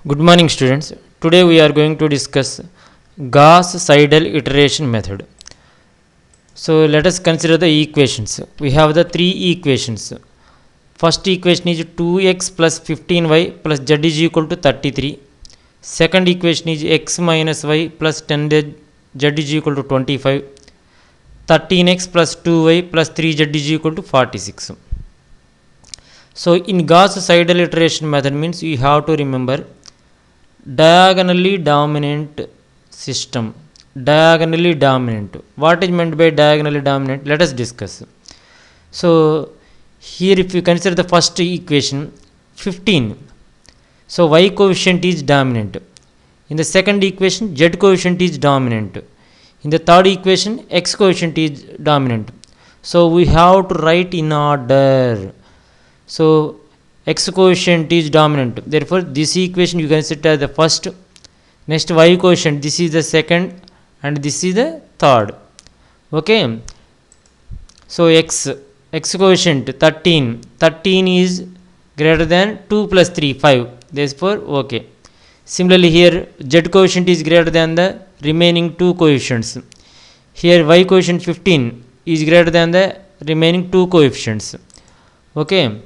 Good morning, students. Today we are going to discuss Gauss-Seidel iteration method. So let us consider the equations. We have the three equations. First equation is 2x plus 15y plus z is equal to 33. Second equation is x minus y plus 10z is equal to 25. 13x plus 2y plus 3z is equal to 46. So in Gauss-Seidel iteration method means you have to remember diagonally dominant system. Diagonally dominant. What is meant by diagonally dominant? Let us discuss. So here if you consider the first equation 15, so y coefficient is dominant. In the second equation z coefficient is dominant. In the third equation x coefficient is dominant. So we have to write in order. So x coefficient is dominant, therefore this equation you can set as the first. Next y coefficient, this is the second and this is the third. Okay, so x coefficient 13 is greater than 2 plus 3 5, therefore okay. Similarly here z coefficient is greater than the remaining two coefficients. Here y coefficient 15 is greater than the remaining two coefficients. Okay,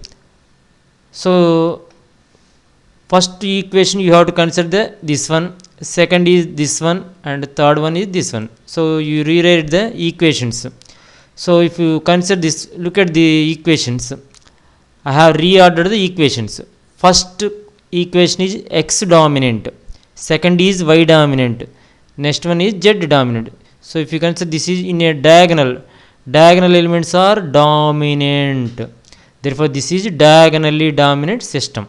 so first equation you have to consider this one, second is this one, and third one is this one. So you rewrite the equations. So if you consider this, look at the equations. I have reordered the equations. First equation is x dominant, second is y dominant, next one is z dominant. So if you consider this is in a diagonal elements are dominant, therefore this is diagonally dominant system.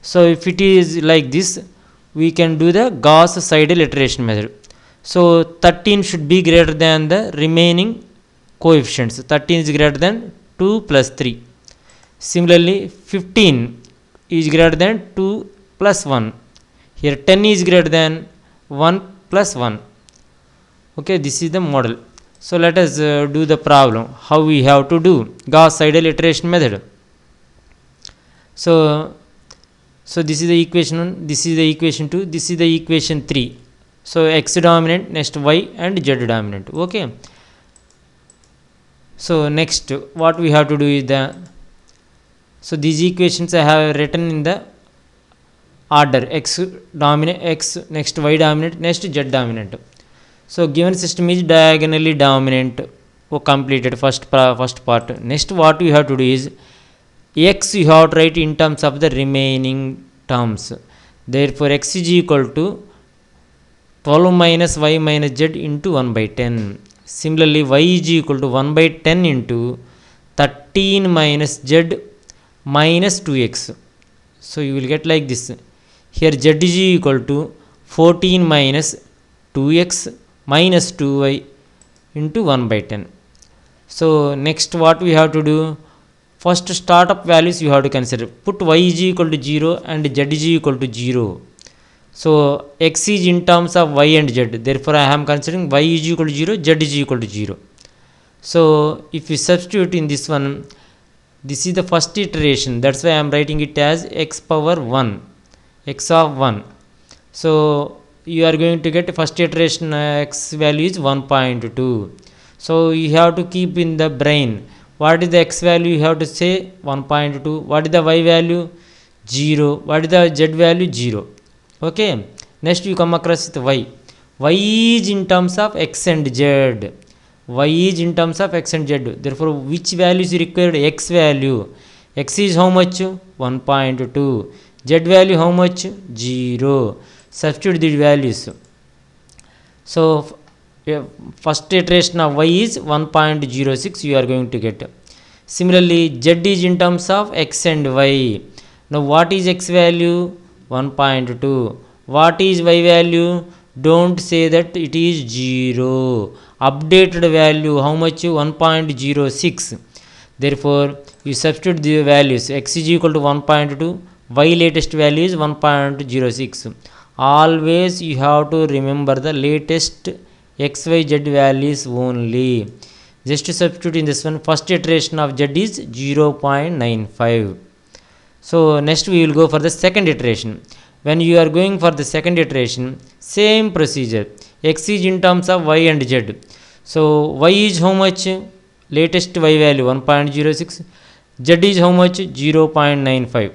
So if it is like this, we can do the Gauss-Seidel iteration method. So 13 should be greater than the remaining coefficients. 13 is greater than 2 plus 3. Similarly 15 is greater than 2 plus 1. Here 10 is greater than 1 plus 1. Okay, this is the model. So let us do the problem, how we have to do Gauss-Seidel iteration method. So this is the equation 1, this is the equation 2, this is the equation 3. So x dominant, next y and z dominant. Okay. So next what we have to do is so these equations I have written in the order: x dominant, x, next y dominant, next z dominant. So given system is diagonally dominant. Completed first part. Next what we have to do is x you have to write in terms of the remaining terms. Therefore x is equal to 12 minus y minus z into 1 by 10. Similarly y is equal to 1 by 10 into 13 minus z minus 2x. So you will get like this. Here z is equal to 14 minus 2x minus 2y into 1 by 10. So next what we have to do, first startup values you have to consider. Put y is equal to 0 and z is equal to 0. So x is in terms of y and z, therefore I am considering y is equal to 0, z is equal to 0. So if you substitute in this one, this is the first iteration, that's why I am writing it as x power 1, x of 1. So you are going to get first iteration x value is 1.2. So you have to keep in the brain, what is the x value, you have to say 1.2. What is the y value? 0. What is the z value? 0. Okay. Next you come across with y. Y is in terms of x and z. Y is in terms of x and z. Therefore which value is required? X value. X is how much? 1.2. Z value how much? 0. Substitute the values. So first iteration of y is 1.06 you are going to get. Similarly z is in terms of x and y. Now what is x value? 1.2. What is y value? Don't say that it is 0. Updated value how much? 1.06. Therefore you substitute the values. X is equal to 1.2, y latest value is 1.06. Always you have to remember the latest xyz values only. Just to substitute in this one, first iteration of z is 0.95. So next we will go for the second iteration. When you are going for the second iteration, same procedure. X is in terms of y and z. So y is how much? Latest y value 1.06. Z is how much? 0.95.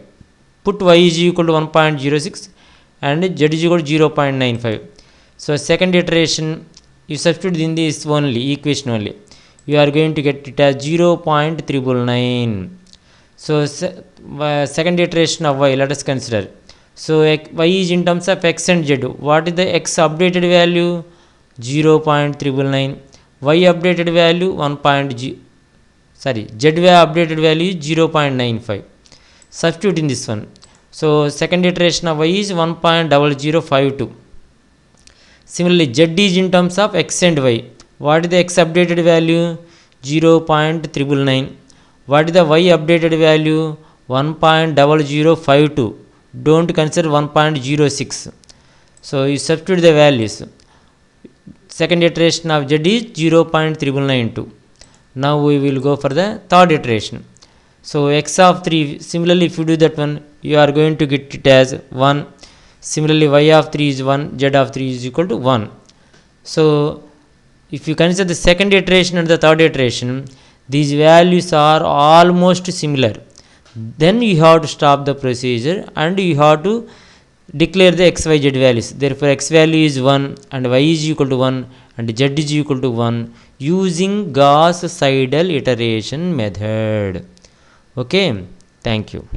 Put y is equal to 1.06 and z is equal to 0.95. So second iteration, you substitute in this only equation only, you are going to get it as 0.999. So second iteration of y, let us consider. So y is in terms of x and z. What is the x updated value? 0.999. y updated value z updated value is 0.95. Substitute in this one. So second iteration of y is 1.0052. Similarly, z is in terms of x and y. What is the x updated value? 0.999. What is the y updated value? 1.0052. Don't consider 1.06. So you substitute the values. Second iteration of z is 0.992. Now we will go for the third iteration. So x of 3, similarly if you do that one, you are going to get it as 1. Similarly y of 3 is 1, z of 3 is equal to 1. So if you consider the second iteration and the third iteration, these values are almost similar. Then you have to stop the procedure and you have to declare the x, y, z values. Therefore x value is 1 and y is equal to 1 and z is equal to 1 using Gauss Seidel iteration method. Okay, thank you.